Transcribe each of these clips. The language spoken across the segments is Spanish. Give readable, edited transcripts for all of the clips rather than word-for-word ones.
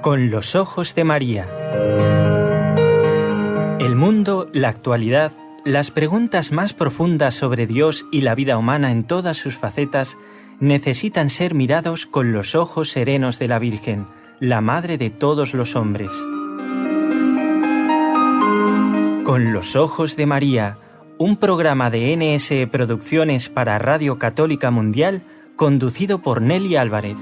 Con los ojos de María. El mundo, la actualidad, las preguntas más profundas sobre Dios y la vida humana en todas sus facetas necesitan ser mirados con los ojos serenos de la Virgen, la Madre de todos los hombres. Con los ojos de María, un programa de NSE Producciones para Radio Católica Mundial, conducido por Nelly Álvarez.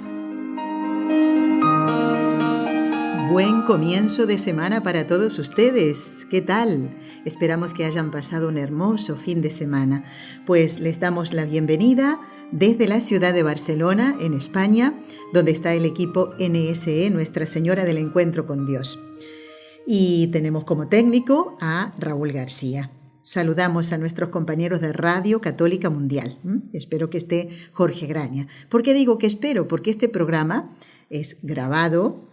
Buen comienzo de semana para todos ustedes. ¿Qué tal? Esperamos que hayan pasado un hermoso fin de semana. Pues les damos la bienvenida desde la ciudad de Barcelona, en España, donde está el equipo NSE, Nuestra Señora del Encuentro con Dios. Y tenemos como técnico a Raúl García. Saludamos a nuestros compañeros de Radio Católica Mundial. Espero que esté Jorge Graña. ¿Por qué digo que espero? Porque este programa es grabado.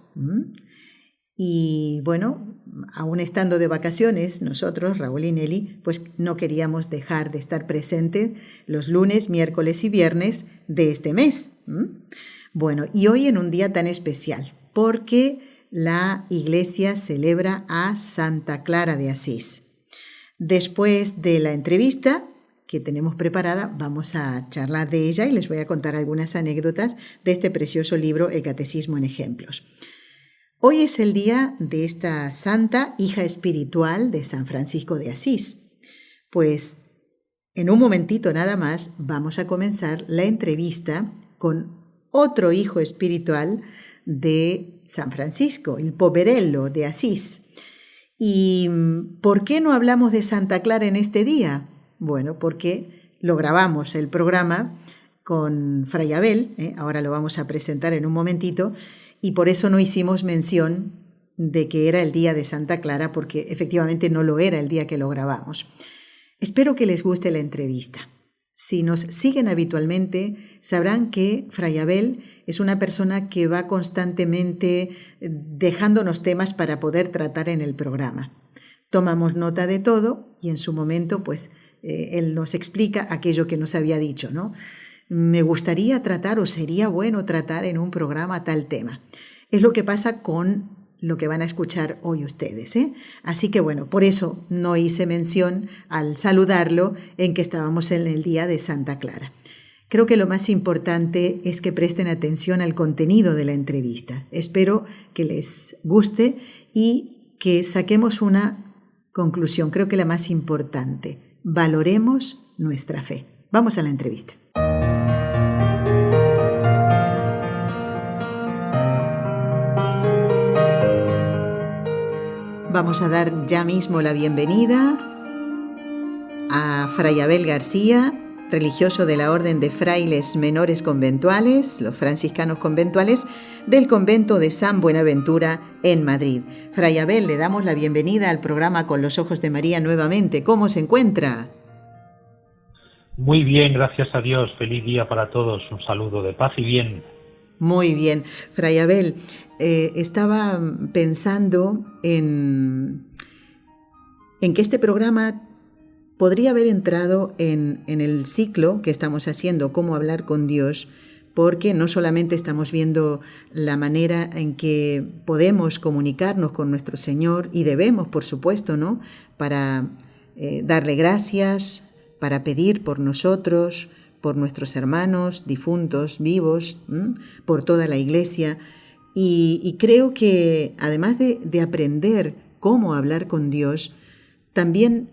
Y bueno, aún estando de vacaciones, nosotros, Raúl y Nelly, pues no queríamos dejar de estar presentes los lunes, miércoles y viernes de este mes. Bueno, y hoy en un día tan especial, porque la Iglesia celebra a Santa Clara de Asís. Después de la entrevista que tenemos preparada, vamos a charlar de ella y les voy a contar algunas anécdotas de este precioso libro, El Catecismo en Ejemplos. Hoy es el día de esta santa hija espiritual de San Francisco de Asís. Pues en un momentito nada más vamos a comenzar la entrevista con otro hijo espiritual de San Francisco, el Poverello de Asís. ¿Y por qué no hablamos de Santa Clara en este día? Bueno, porque lo grabamos el programa con Fray Abel, ahora lo vamos a presentar en un momentito, y por eso no hicimos mención de que era el día de Santa Clara, porque efectivamente no lo era el día que lo grabamos. Espero que les guste la entrevista. Si nos siguen habitualmente, sabrán que Fray Abel es una persona que va constantemente dejándonos temas para poder tratar en el programa. Tomamos nota de todo y en su momento, pues, él nos explica aquello que nos había dicho, ¿no? Me gustaría tratar o sería bueno tratar en un programa tal tema. Es lo que pasa con lo que van a escuchar hoy ustedes, ¿eh? Así que bueno, por eso no hice mención al saludarlo en que estábamos en el día de Santa Clara. Creo que lo más importante es que presten atención al contenido de la entrevista. Espero que les guste y que saquemos una conclusión, creo que la más importante. Valoremos nuestra fe. Vamos a la entrevista. Vamos a dar ya mismo la bienvenida a Fray Abel García, religioso de la Orden de Frailes Menores Conventuales, los franciscanos conventuales, del convento de San Buenaventura en Madrid. Fray Abel, le damos la bienvenida al programa Con los Ojos de María nuevamente. ¿Cómo se encuentra? Muy bien, gracias a Dios. Feliz día para todos. Un saludo de paz y bien. Muy bien. Fray Abel, estaba pensando en que este programa podría haber entrado en el ciclo que estamos haciendo, Cómo hablar con Dios, porque no solamente estamos viendo la manera en que podemos comunicarnos con nuestro Señor, y debemos, por supuesto, ¿no?, para darle gracias, para pedir por nosotros, por nuestros hermanos difuntos, vivos, por toda la Iglesia. Y creo que además de aprender cómo hablar con Dios, también,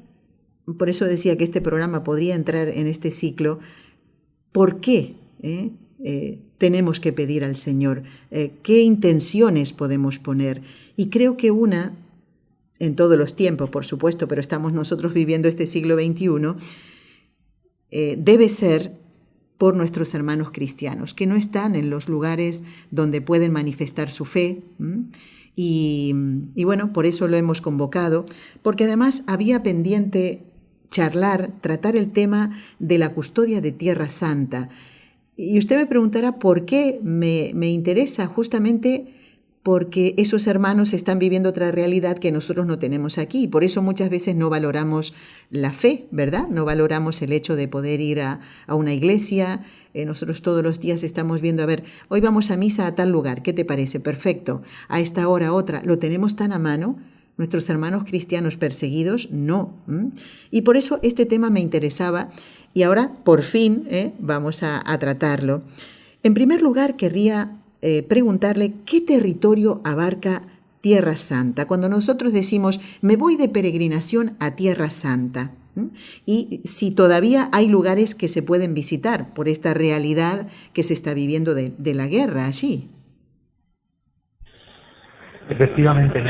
por eso decía que este programa podría entrar en este ciclo, ¿por qué tenemos que pedir al Señor? ¿Qué intenciones podemos poner? Y creo que una, en todos los tiempos, por supuesto, pero estamos nosotros viviendo este siglo XXI, debe ser por nuestros hermanos cristianos, que no están en los lugares donde pueden manifestar su fe. Y bueno, por eso lo hemos convocado, porque además había pendiente tratar el tema de la custodia de Tierra Santa. Y usted me preguntará por qué me interesa justamente porque esos hermanos están viviendo otra realidad que nosotros no tenemos aquí. Por eso muchas veces no valoramos la fe, ¿verdad? No valoramos el hecho de poder ir a una iglesia. Nosotros todos los días estamos viendo, a ver, hoy vamos a misa a tal lugar, ¿qué te parece? Perfecto. A esta hora otra, ¿lo tenemos tan a mano? Nuestros hermanos cristianos perseguidos, no. Y por eso este tema me interesaba y ahora, por fin, vamos a tratarlo. En primer lugar, querría preguntarle qué territorio abarca Tierra Santa. Cuando nosotros decimos, me voy de peregrinación a Tierra Santa, y si todavía hay lugares que se pueden visitar por esta realidad que se está viviendo de la guerra allí. Efectivamente,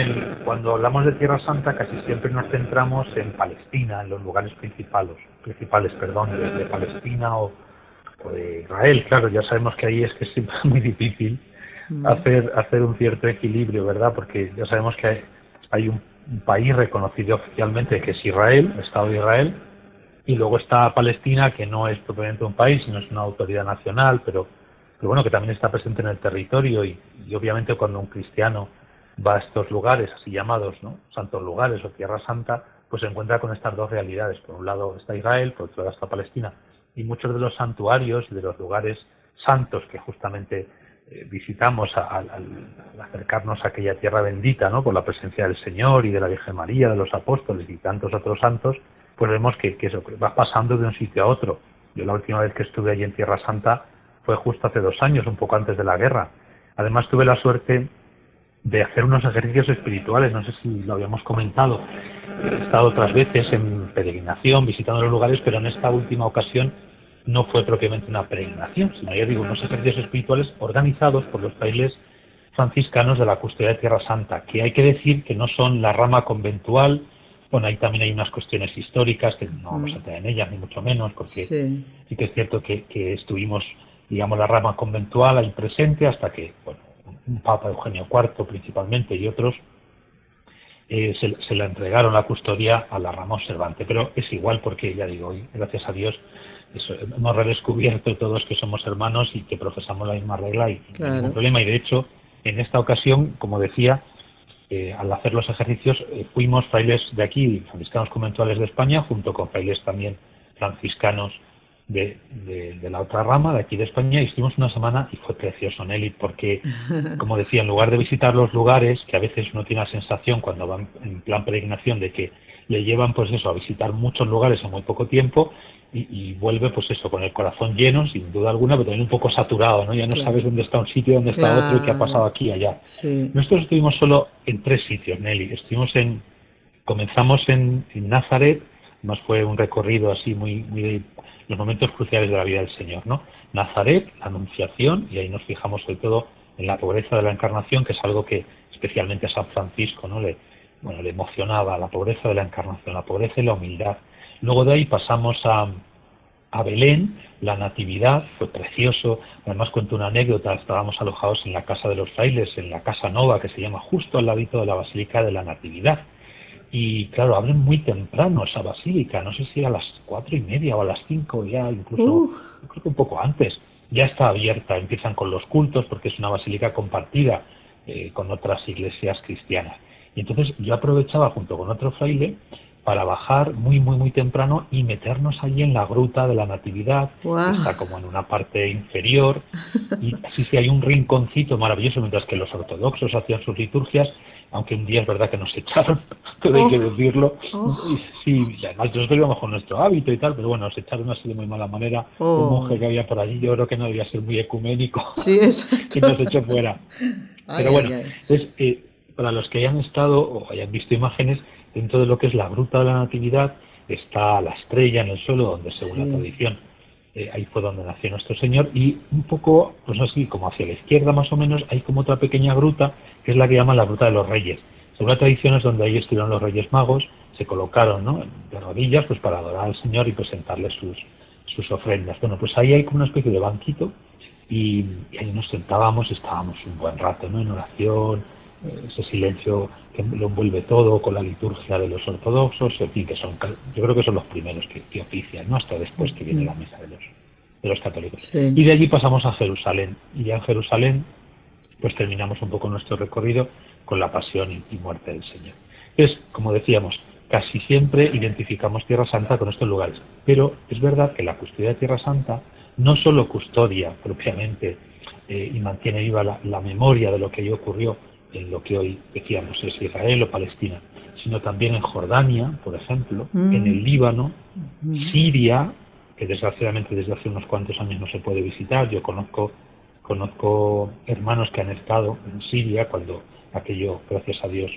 cuando hablamos de Tierra Santa casi siempre nos centramos en Palestina, en los lugares principales, de Palestina o de Israel. Claro, ya sabemos que ahí es siempre muy difícil hacer un cierto equilibrio, ¿verdad? Porque ya sabemos que hay un país reconocido oficialmente que es Israel, el Estado de Israel, y luego está Palestina, que no es propiamente un país, sino es una autoridad nacional, pero bueno, que también está presente en el territorio y obviamente cuando un cristiano va a estos lugares, así llamados, ¿no?, santos lugares o Tierra Santa, pues se encuentra con estas dos realidades. Por un lado está Israel, por otro lado está Palestina. Y muchos de los santuarios y de los lugares santos que justamente visitamos al acercarnos a aquella tierra bendita, ¿no?, por la presencia del Señor y de la Virgen María, de los apóstoles y tantos otros santos, pues vemos que eso va pasando de un sitio a otro. Yo la última vez que estuve allí en Tierra Santa fue justo hace 2 años, un poco antes de la guerra. Además tuve la suerte de hacer unos ejercicios espirituales, no sé si lo habíamos comentado. He estado otras veces en peregrinación, visitando los lugares, pero en esta última ocasión no fue propiamente una peregrinación, sino, ya digo, unos ejercicios espirituales organizados por los frailes franciscanos de la Custodia de Tierra Santa, que hay que decir que no son la rama conventual. Bueno, ahí también hay unas cuestiones históricas que no vamos a entrar en ellas, ni mucho menos, porque sí que es cierto que estuvimos, digamos, la rama conventual ahí presente hasta que, bueno, un Papa, Eugenio IV principalmente, y otros, se le entregaron la custodia a la rama observante. Pero es igual porque, ya digo, gracias a Dios, hemos redescubierto todos que somos hermanos y que profesamos la misma regla y no hay ningún problema. Y de hecho, en esta ocasión, como decía, al hacer los ejercicios, fuimos frailes de aquí, franciscanos conventuales de España, junto con frailes también franciscanos de la otra rama de aquí de España, y estuvimos una semana y fue precioso, Nelly, porque, como decía, en lugar de visitar los lugares, que a veces uno tiene la sensación cuando van en plan peregrinación de que le llevan, pues eso, a visitar muchos lugares en muy poco tiempo y vuelve, pues eso, con el corazón lleno, sin duda alguna, pero también un poco saturado, ¿no? Ya no sabes dónde está un sitio, dónde está otro y qué ha pasado aquí y allá. Sí. Nosotros estuvimos solo en 3 sitios, Nelly. Comenzamos en Nazaret, más fue un recorrido así muy de los momentos cruciales de la vida del Señor, ¿no? Nazaret, la Anunciación, y ahí nos fijamos sobre todo en la pobreza de la Encarnación, que es algo que especialmente a San Francisco, ¿no?, le emocionaba, la pobreza de la Encarnación, la pobreza y la humildad. Luego de ahí pasamos a Belén, la Natividad, fue precioso. Además cuento una anécdota, estábamos alojados en la casa de los frailes, en la Casa Nova, que se llama justo al ladito de la Basílica de la Natividad. Y claro, abren muy temprano esa basílica, no sé si a las 4:30 o a las 5 ya, incluso, yo creo que un poco antes, ya está abierta, empiezan con los cultos, porque es una basílica compartida con otras iglesias cristianas. Y entonces yo aprovechaba junto con otro fraile para bajar muy temprano y meternos allí en la gruta de la Natividad, que está como en una parte inferior, y sí hay un rinconcito maravilloso, mientras que los ortodoxos hacían sus liturgias, aunque un día es verdad que nos echaron, todo hay que decirlo, y sí, además nosotros íbamos con nuestro hábito y tal, pero bueno, nos echaron así de muy mala manera. Un monje que había por allí, yo creo que no debía ser muy ecuménico, sí, y nos echó fuera. Pero bueno, entonces, para los que hayan estado o hayan visto imágenes, dentro de lo que es la gruta de la Natividad está la estrella en el suelo, donde según la tradición, ahí fue donde nació nuestro Señor, y un poco, pues así, como hacia la izquierda más o menos, hay como otra pequeña gruta, que es la que llaman la gruta de los Reyes. Según la tradición es donde ahí estuvieron los Reyes Magos, se colocaron, ¿no?, de rodillas, pues para adorar al Señor y presentarle sus ofrendas. Bueno, pues ahí hay como una especie de banquito, y ahí nos sentábamos y estábamos un buen rato, ¿no?, en oración, ese silencio que lo envuelve todo, con la liturgia de los ortodoxos, en fin, yo creo que son los primeros que ofician, ¿no?, hasta después que viene la misa de los católicos. Sí. Y de allí pasamos a Jerusalén, y ya en Jerusalén pues terminamos un poco nuestro recorrido con la pasión y muerte del Señor. Entonces, como decíamos, casi siempre identificamos Tierra Santa con estos lugares, pero es verdad que la custodia de Tierra Santa no solo custodia propiamente y mantiene viva la memoria de lo que allí ocurrió en lo que hoy decíamos es Israel o Palestina, sino también en Jordania, por ejemplo, en el Líbano, Siria, que desgraciadamente desde hace unos cuantos años no se puede visitar. Yo conozco hermanos que han estado en Siria cuando aquello, gracias a Dios,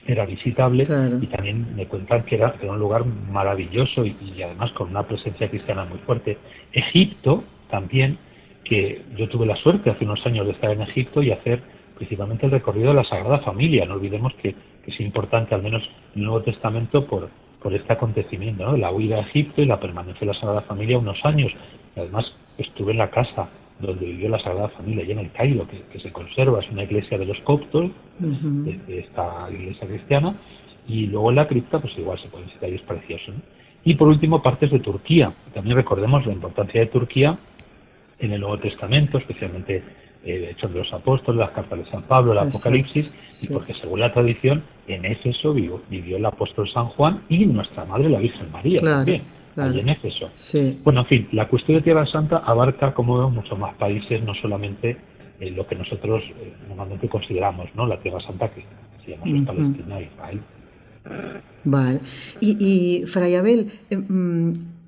era visitable, claro. Y también me cuentan que era un lugar maravilloso y además con una presencia cristiana muy fuerte. Egipto también, que yo tuve la suerte hace unos años de estar en Egipto y hacer principalmente el recorrido de la Sagrada Familia. No olvidemos que es importante, al menos en el Nuevo Testamento, por este acontecimiento, ¿no? La huida a Egipto y la permanencia de la Sagrada Familia unos años. Y además estuve en la casa donde vivió la Sagrada Familia, allá en el Cairo, que se conserva, es una iglesia de los coptos, de esta iglesia cristiana, y luego en la cripta, pues igual se puede visitar y es precioso, ¿no? Y por último, partes de Turquía. También recordemos la importancia de Turquía en el Nuevo Testamento, especialmente Hechos de los Apóstoles, las cartas de San Pablo, el Apocalipsis, sí. Y porque según la tradición, en Éfeso vivió el apóstol San Juan y nuestra Madre, la Virgen María, claro, también. Claro. Allí en Éfeso. Sí. Bueno, en fin, la cuestión de Tierra Santa abarca, como vemos, muchos más países, no solamente lo que nosotros normalmente consideramos, ¿no? La Tierra Santa, que se llama Palestina e Israel. Vale. Y Fray Abel,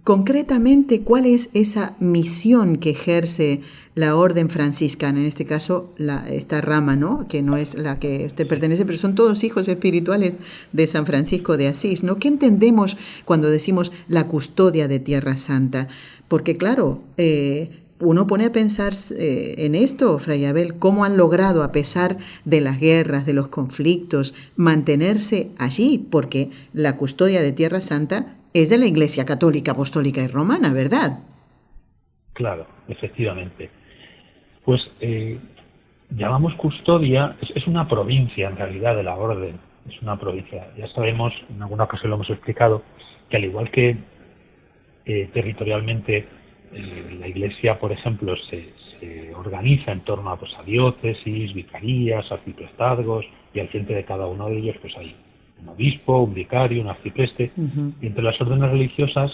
concretamente, ¿cuál es esa misión que ejerce la orden franciscana? En este caso, esta rama, ¿no? Que no es la que usted pertenece, pero son todos hijos espirituales de San Francisco de Asís, ¿no? ¿Qué entendemos cuando decimos la custodia de Tierra Santa? Porque, claro, uno pone a pensar en esto, Fray Abel, cómo han logrado, a pesar de las guerras, de los conflictos, mantenerse allí, porque la custodia de Tierra Santa es de la Iglesia Católica, Apostólica y Romana, ¿verdad? Claro, efectivamente. Pues llamamos custodia, es una provincia en realidad de la orden, es una provincia. Ya sabemos, en alguna ocasión lo hemos explicado, que al igual que territorialmente la Iglesia, por ejemplo, se organiza en torno a diócesis, vicarías, arciprestazgos, y al frente de cada uno de ellos pues hay un obispo, un vicario, un arcipreste, y entre las órdenes religiosas,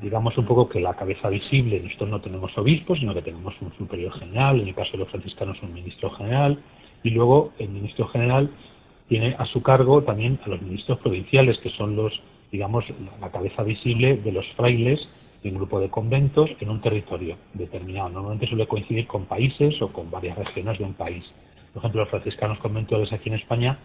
digamos un poco que la cabeza visible, nosotros no tenemos obispos, sino que tenemos un superior general, en el caso de los franciscanos un ministro general, y luego el ministro general tiene a su cargo también a los ministros provinciales, que son digamos, la cabeza visible de los frailes de un grupo de conventos en un territorio determinado. Normalmente suele coincidir con países o con varias regiones de un país. Por ejemplo, los franciscanos conventuales aquí en España,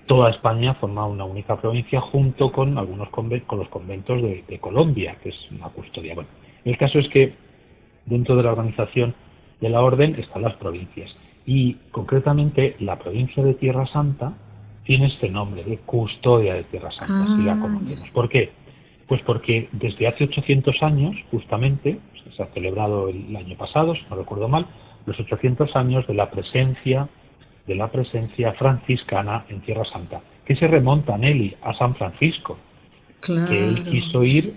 toda España forma una única provincia junto con con los conventos de Colombia, que es una custodia. Bueno, el caso es que dentro de la organización de la orden están las provincias y concretamente la provincia de Tierra Santa tiene este nombre de custodia de Tierra Santa, así la conocemos. ¿Por qué? Pues porque desde hace 800 años, justamente, se ha celebrado el año pasado, si no recuerdo mal, los 800 años de la presencia franciscana en Tierra Santa, que se remonta, Nelly, a San Francisco, claro. Que él quiso ir,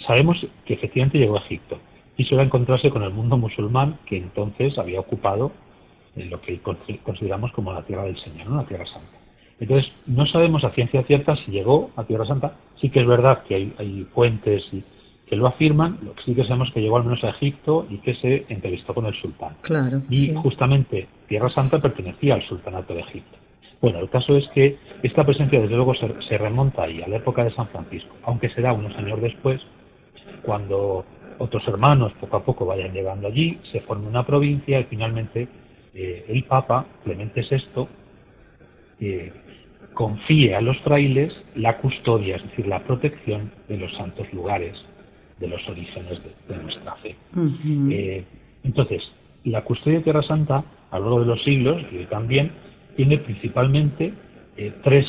sabemos que efectivamente llegó a Egipto, quiso encontrarse con el mundo musulmán que entonces había ocupado en lo que consideramos como la Tierra del Señor, ¿no? La Tierra Santa. Entonces, no sabemos a ciencia cierta si llegó a Tierra Santa. Sí que es verdad que hay fuentes que lo afirman. Lo que sí que sabemos es que llegó al menos a Egipto y que se entrevistó con el sultán. Claro, y sí. Justamente Tierra Santa pertenecía al sultanato de Egipto. Bueno, el caso es que esta presencia desde luego se remonta ahí, a la época de San Francisco, aunque será unos años después, cuando otros hermanos poco a poco vayan llegando allí, se forme una provincia y finalmente el Papa, Clemente VI, confíe a los frailes la custodia, es decir, la protección de los santos lugares, de los orígenes de nuestra fe. Entonces, la custodia de Tierra Santa, a lo largo de los siglos, y también, tiene principalmente tres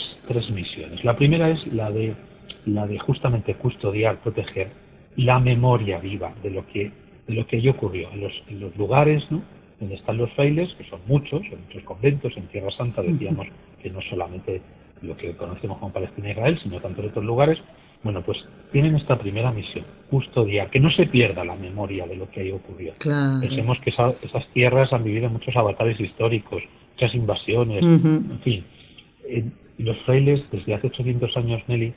misiones. La primera es la de justamente custodiar, proteger la memoria viva de lo que allí ocurrió en los lugares, ¿no?, donde están los frailes, que son muchos conventos en Tierra Santa, decíamos que no solamente lo que conocemos como Palestina e Israel, sino tantos otros lugares, Bueno, pues tienen esta primera misión, custodiar, que no se pierda la memoria de lo que ahí ocurrió. Claro. Pensemos que esas tierras han vivido muchos avatares históricos, muchas invasiones, en fin. Y los frailes, desde hace 800 años, Nelly,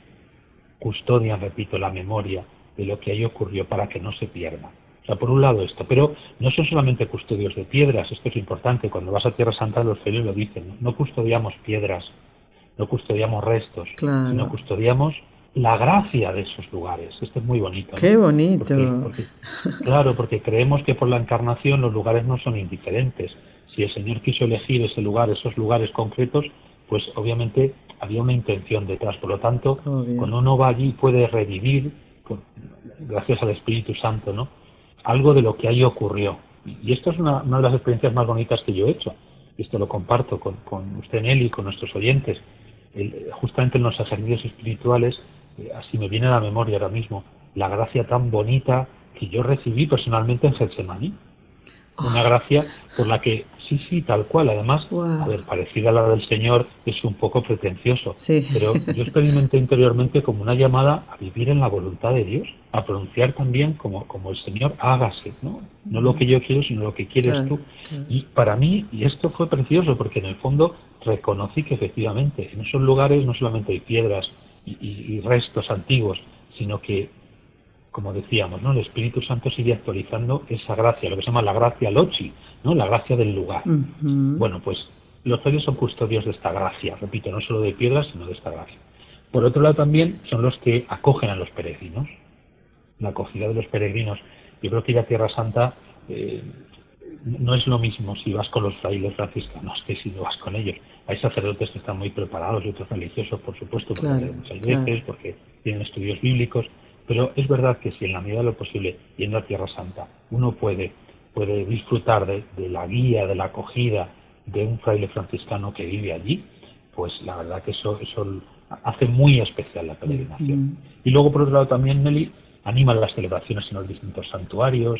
custodian, repito, la memoria de lo que ahí ocurrió para que no se pierda. O sea, por un lado esto, pero no son solamente custodios de piedras, esto es importante, cuando vas a Tierra Santa los frailes lo dicen, no custodiamos piedras, no custodiamos restos, Claro. sino custodiamos la gracia de esos lugares. Esto es muy bonito, ¿no? Qué bonito. Claro, porque creemos que por la encarnación los lugares no son indiferentes. Si el Señor quiso elegir ese lugar, esos lugares concretos, pues obviamente había una intención detrás. Por lo tanto, cuando uno va allí puede revivir, gracias al Espíritu Santo, ¿no?, algo de lo que ahí ocurrió. Y esto es una de las experiencias más bonitas que yo he hecho. Y esto lo comparto con usted, Nelly, con nuestros oyentes. Justamente en los ejercicios espirituales, así me viene a la memoria ahora mismo, la gracia tan bonita que yo recibí personalmente en Getsemaní. Una gracia por la que, sí, tal cual, además, a ver, parecida a la del Señor, es un poco pretencioso, pero yo experimenté interiormente como una llamada a vivir en la voluntad de Dios, a pronunciar también como el Señor, hágase, ¿no? No lo que yo quiero, sino lo que quieres tú. Y para mí, y esto fue precioso, porque en el fondo reconocí que efectivamente en esos lugares no solamente hay piedras y restos antiguos, sino que, como decíamos, ¿no?, el Espíritu Santo sigue actualizando esa gracia, lo que se llama la gracia lochi, ¿no?, la gracia del lugar. Bueno, pues los frailes son custodios de esta gracia, repito, no solo de piedras, sino de esta gracia. Por otro lado también son los que acogen a los peregrinos, la acogida de los peregrinos. Yo creo que ir a Tierra Santa no es lo mismo si vas con los frailes franciscanos que si no vas con ellos. Hay sacerdotes que están muy preparados y otros religiosos, por supuesto, porque leen muchas veces, porque tienen estudios bíblicos, pero es verdad que si en la medida de lo posible, yendo a Tierra Santa, uno puede disfrutar de la guía, de la acogida de un fraile franciscano que vive allí, pues la verdad que eso hace muy especial la peregrinación. Y luego, por otro lado, también, Nelly, animan las celebraciones en los distintos santuarios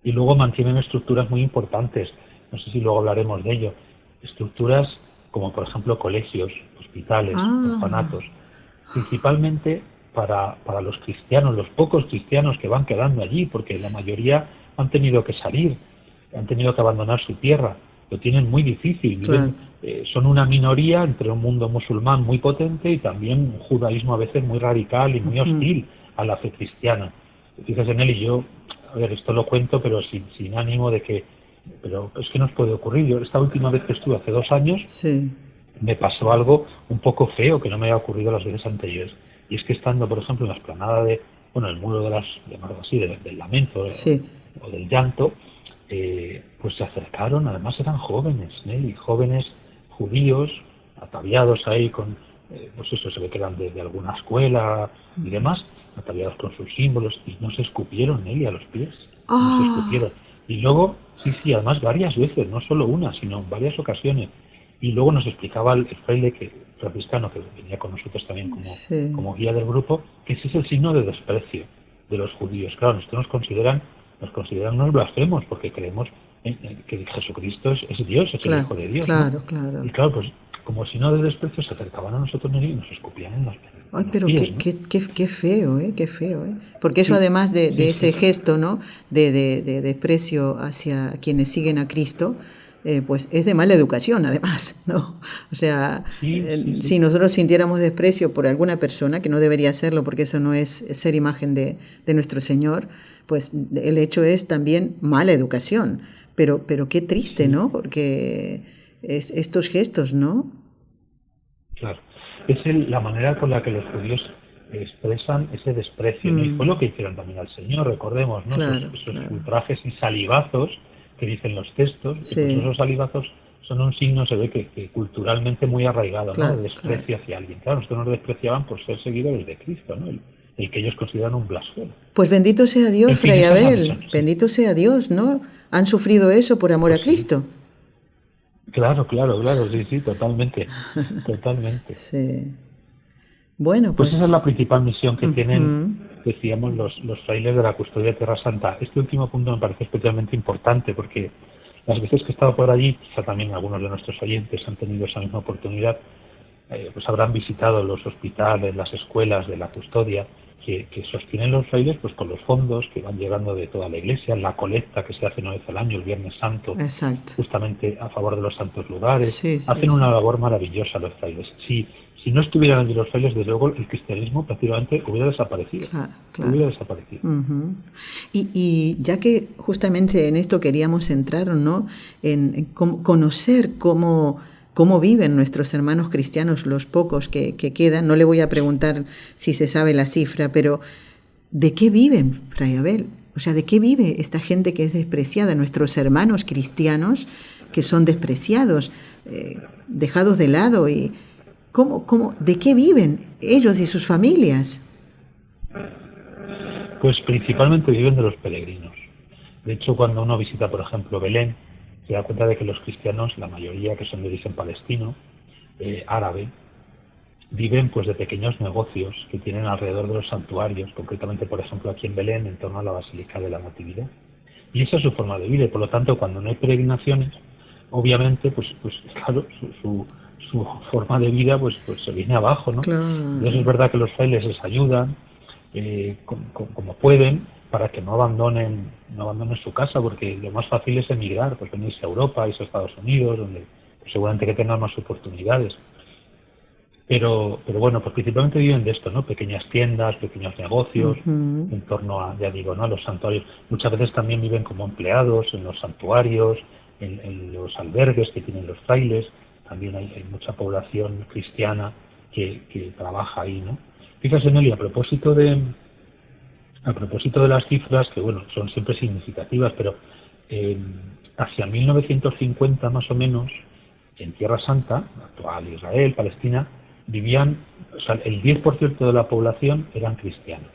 y luego mantienen estructuras muy importantes. No sé si luego hablaremos de ello. Estructuras como, por ejemplo, colegios, hospitales, orfanatos, principalmente para los cristianos, los pocos cristianos que van quedando allí, porque la mayoría han tenido que salir, han tenido que abandonar su tierra, lo tienen muy difícil, viven, son una minoría entre un mundo musulmán muy potente y también un judaísmo a veces muy radical y muy hostil a la fe cristiana. Fíjese en él, y yo, a ver, esto lo cuento, pero sin ánimo de que, pero es que nos puede ocurrir. Yo esta última vez que estuve hace 2 años, me pasó algo un poco feo que no me había ocurrido las veces anteriores. Y es que estando, por ejemplo, en la explanada el muro de llamarlo así, del lamento o del llanto, pues se acercaron, además eran jóvenes, Nelly, jóvenes judíos, ataviados ahí con, pues eso, se ve que eran de alguna escuela y demás, ataviados con sus símbolos, y no se escupieron, Nelly, a los pies, no se escupieron. Y luego, sí, además varias veces, no solo una, sino en varias ocasiones. Y luego nos explicaba el fraile franciscano que venía con nosotros también como guía del grupo, que ese es el signo de desprecio de los judíos. Claro, nosotros nos consideran unos blasfemos porque creemos que Jesucristo es Dios, es el Hijo de Dios. Claro, ¿no? claro. Y claro, pues como signo de desprecio se acercaban a nosotros y nos escupían en los pies. Ay, pero qué feo, qué feo, Porque eso además de ese gesto, ¿no?, de desprecio hacia quienes siguen a Cristo, pues es de mala educación, además, ¿no? O sea, si nosotros sintiéramos desprecio por alguna persona, que no debería hacerlo porque eso no es ser imagen de nuestro Señor, pues el hecho es también mala educación. Pero qué triste, ¿no? Porque estos gestos, ¿no? Claro. Es la manera con la que los judíos expresan ese desprecio, ¿no? Y fue lo que hicieron también al Señor, recordemos, ¿no? Esos ultrajes y salivazos que dicen los textos, pues esos salivazos son un signo, se ve que culturalmente muy arraigado, ¿no?, de desprecio hacia alguien. Claro, nosotros nos despreciaban por ser seguidores de Cristo, ¿no?, el que ellos consideran un blasfemo. Pues bendito sea Dios, Fray Abel, bendito sea Dios, ¿no? Han sufrido eso por amor a Cristo. Claro, sí, totalmente. Sí. Bueno, pues esa es la principal misión que tienen, decíamos, los frailes de la custodia de Tierra Santa. Este último punto me parece especialmente importante porque las veces que he estado por allí, quizá también algunos de nuestros oyentes han tenido esa misma oportunidad, pues habrán visitado los hospitales, las escuelas de la custodia que sostienen los frailes, pues con los fondos que van llegando de toda la iglesia, la colecta que se hace una vez al año, el Viernes Santo, Exacto. justamente a favor de los santos lugares. Sí, sí, Hacen sí. una labor maravillosa los frailes. Si no estuvieran allí los frailes, desde luego el cristianismo prácticamente hubiera desaparecido. Claro. Hubiera desaparecido. Uh-huh. Y ya que justamente en esto queríamos entrar, ¿no? En conocer cómo viven nuestros hermanos cristianos, los pocos que quedan. No le voy a preguntar si se sabe la cifra, pero ¿de qué viven, Fray Abel? O sea, ¿de qué vive esta gente que es despreciada? Nuestros hermanos cristianos que son despreciados, dejados de lado. Y ¿de qué viven ellos y sus familias? Pues principalmente viven de los peregrinos. De hecho, cuando uno visita, por ejemplo, Belén, se da cuenta de que los cristianos, la mayoría que son de origen palestino, árabe, viven pues de pequeños negocios que tienen alrededor de los santuarios, concretamente, por ejemplo, aquí en Belén, en torno a la Basílica de la Natividad. Y esa es su forma de vida, y por lo tanto, cuando no hay peregrinaciones, obviamente, pues claro, su forma de vida pues se viene abajo, ¿no? Claro. Entonces es verdad que los frailes les ayudan como pueden para que no abandonen su casa, porque lo más fácil es emigrar, pues venirse a Europa, irse a Estados Unidos, donde pues, seguramente que tengan más oportunidades. Pero bueno, pues principalmente viven de esto, ¿no? Pequeñas tiendas, pequeños negocios, Uh-huh. en torno a, ya digo, ¿no? A los santuarios. Muchas veces también viven como empleados en los santuarios, en los albergues que tienen los frailes. También hay mucha población cristiana que trabaja ahí, ¿no? Fíjate, Nelly, a propósito de las cifras, que bueno, son siempre significativas, pero hacia 1950 más o menos, en Tierra Santa, actual Israel, Palestina, vivían, o sea, el 10% de la población eran cristianos.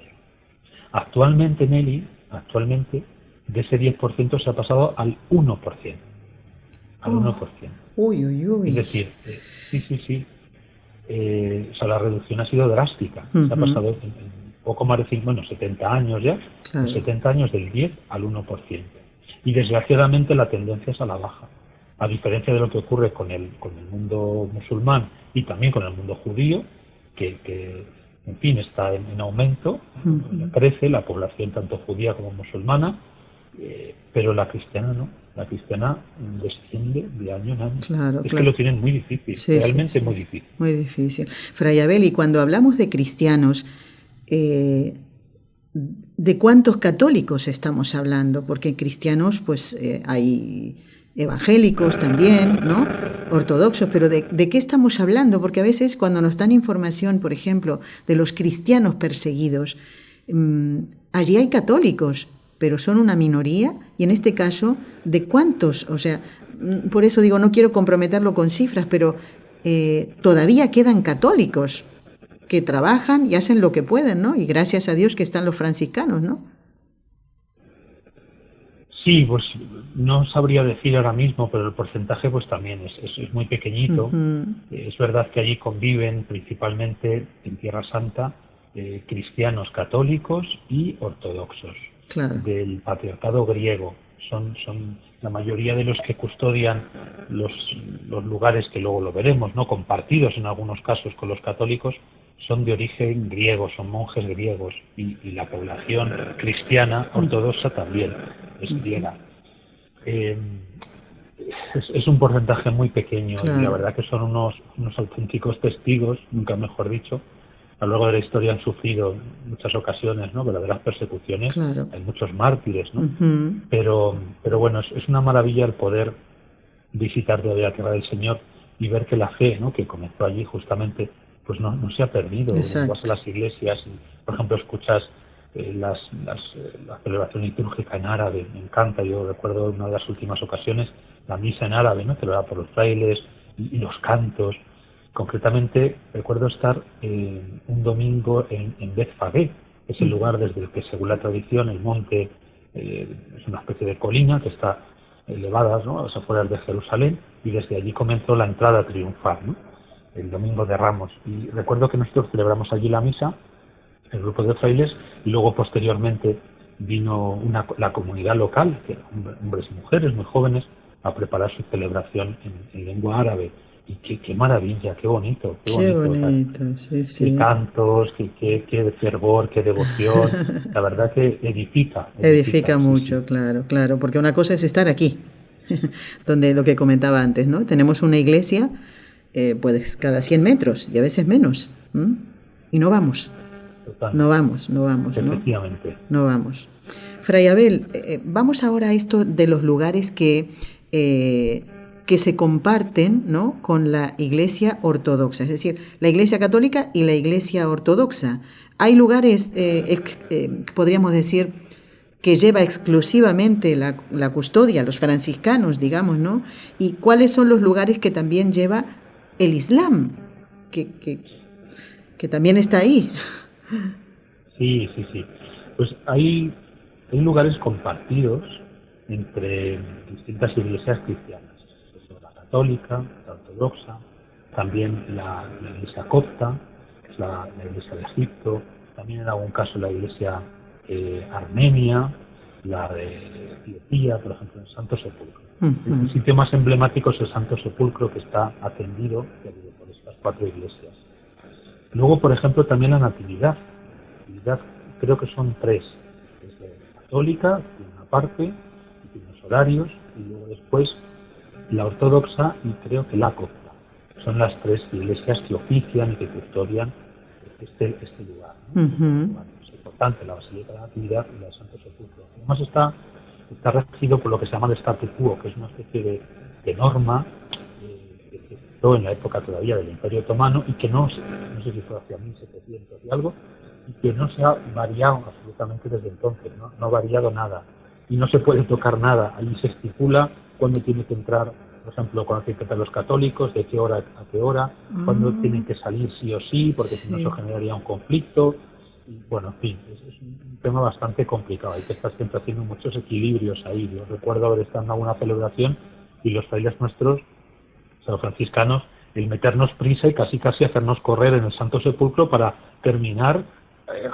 Actualmente, Nelly, de ese 10% se ha pasado al 1%. Al 1%. Uy. Es decir, sí. O sea, la reducción ha sido drástica. Uh-huh. Se ha pasado en poco más de 70 años ya, Claro. en 70 años del 10 al 1%. Y desgraciadamente la tendencia es a la baja. A diferencia de lo que ocurre con el mundo musulmán y también con el mundo judío, que en fin, está en aumento, Uh-huh. crece la población tanto judía como musulmana, pero la cristiana no. La cristiana desciende de año en año. Claro. Que lo tienen muy difícil, realmente muy difícil. Muy difícil. Fray Abel, y cuando hablamos de cristianos, ¿de cuántos católicos estamos hablando? Porque cristianos, pues hay evangélicos también, ¿no? Ortodoxos, pero ¿de qué estamos hablando? Porque a veces cuando nos dan información, por ejemplo, de los cristianos perseguidos, allí hay católicos, pero son una minoría, y en este caso, ¿de cuántos? O sea, por eso digo, no quiero comprometerlo con cifras, pero todavía quedan católicos que trabajan y hacen lo que pueden, ¿no? Y gracias a Dios que están los franciscanos, ¿no? Sí, pues no sabría decir ahora mismo, pero el porcentaje pues también es muy pequeñito. Uh-huh. Es verdad que allí conviven principalmente en Tierra Santa cristianos católicos y ortodoxos. Claro. Del patriarcado griego. Son la mayoría de los que custodian los lugares, que luego lo veremos, ¿no? Compartidos en algunos casos con los católicos, son de origen griego, son monjes griegos, y la población cristiana ortodoxa también es griega. Es un porcentaje muy pequeño. Claro. Y la verdad que son unos auténticos testigos, nunca mejor dicho. A lo largo de la historia han sufrido en muchas ocasiones, ¿no? Verdaderas persecuciones. Claro. Hay muchos mártires, ¿no? Uh-huh. Pero bueno, es una maravilla el poder visitar todavía la tierra del Señor y ver que la fe, ¿no? Que comenzó allí justamente, pues no se ha perdido. Exacto. Vas a las iglesias y, por ejemplo, escuchas la celebración litúrgica en árabe, me encanta. Yo recuerdo una de las últimas ocasiones la misa en árabe, ¿no? Celebrada por los frailes y los cantos. Concretamente, recuerdo estar un domingo en Betfagé, que es el lugar desde el que, según la tradición, el monte es una especie de colina que está elevada, ¿no? A las afueras de Jerusalén, y desde allí comenzó la entrada triunfal, ¿no? El domingo de Ramos. Y recuerdo que nosotros celebramos allí la misa, el grupo de frailes, y luego posteriormente vino la comunidad local, que eran hombres y mujeres muy jóvenes, a preparar su celebración en lengua árabe. y qué maravilla, qué bonito, Qué o sea, bonito, sí, sí. qué cantos, qué fervor, qué devoción. La verdad que edifica, Edifica sí, mucho, sí. claro, claro, porque una cosa es estar aquí, donde lo que comentaba antes, ¿no? Tenemos una iglesia, pues cada 100 metros y a veces menos, ¿m? Y no vamos, no Totalmente, vamos, no vamos, ¿no? efectivamente. No vamos. Fray Abel, vamos ahora a esto de los lugares que se comparten, ¿no?, con la Iglesia ortodoxa, es decir, la Iglesia católica y la Iglesia ortodoxa. Hay lugares, podríamos decir, que lleva exclusivamente la custodia, los franciscanos, digamos, ¿no? ¿Y cuáles son los lugares que también lleva el Islam, que también está ahí? Sí, sí, sí. Pues hay lugares compartidos entre distintas iglesias cristianas. La católica, la ortodoxa, también la iglesia copta, que es la iglesia de Egipto, también en algún caso la iglesia armenia, la de Etiopía, por ejemplo, el Santo Sepulcro. Uh-huh. El sitio más emblemático es el Santo Sepulcro, que está atendido por estas 4 iglesias. Luego, por ejemplo, también la Natividad. Creo que son 3. Es la católica, tiene una parte, y tiene los horarios, y luego después la ortodoxa y creo que la copta. Son las 3 iglesias que ofician y que custodian este lugar, ¿no? Uh-huh. Bueno, es importante la Basílica de la Natividad y la de Santo Sepulcro. Además está regido por lo que se llama el statu quo, que es una especie de norma que se hizo en la época todavía del Imperio Otomano y que no sé si fue hacia 1700 y algo, y que no se ha variado absolutamente desde entonces, ¿no? No ha variado nada y no se puede tocar nada. Allí se estipula cuándo tiene que entrar, por ejemplo, cuando tienen que entrar los católicos, de qué hora a qué hora, cuándo tienen que salir sí o sí, porque si no eso generaría un conflicto. Y, bueno, en fin, es un tema bastante complicado. Hay que estar siempre haciendo muchos equilibrios ahí. Yo recuerdo haber estado en alguna celebración y los frailes nuestros, o sea, los franciscanos, el meternos prisa y casi hacernos correr en el Santo Sepulcro para terminar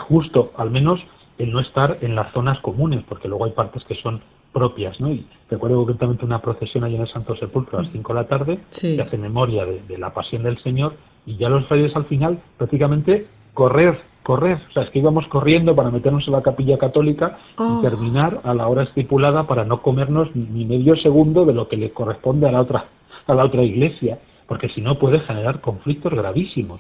justo, al menos, el no estar en las zonas comunes, porque luego hay partes que son propias, ¿no? Y recuerdo concretamente una procesión allí en el Santo Sepulcro a las 5 de la tarde, que hace memoria de la pasión del Señor, y ya los frailes al final prácticamente correr, o sea, es que íbamos corriendo para meternos en la capilla católica y terminar a la hora estipulada para no comernos ni medio segundo de lo que le corresponde a la otra iglesia, porque si no puede generar conflictos gravísimos,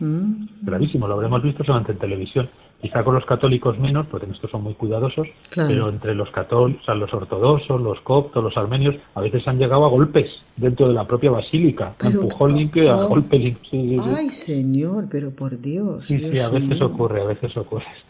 gravísimos, lo habremos visto solamente en televisión, quizá con los católicos menos, porque en esto son muy cuidadosos, claro. Pero entre los católicos, o sea, los ortodoxos, los coptos, los armenios, a veces han llegado a golpes dentro de la propia basílica, a empujón limpio, a golpe limpio. Sí. Ay, señor, pero por Dios. Sí, Dios a veces mío. ocurre.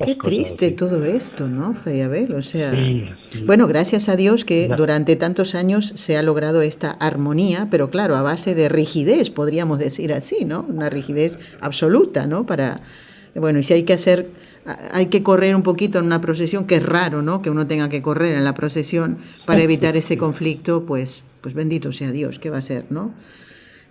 Qué triste todo esto, ¿no, Fray Abel? O sea, sí. Bueno, gracias a Dios que durante tantos años se ha logrado esta armonía, pero claro, a base de rigidez, podríamos decir así, ¿no? Una rigidez absoluta, ¿no? Bueno, y si hay que correr un poquito en una procesión, que es raro, ¿no?, que uno tenga que correr en la procesión para evitar ese conflicto, pues bendito sea Dios, ¿qué va a ser, no?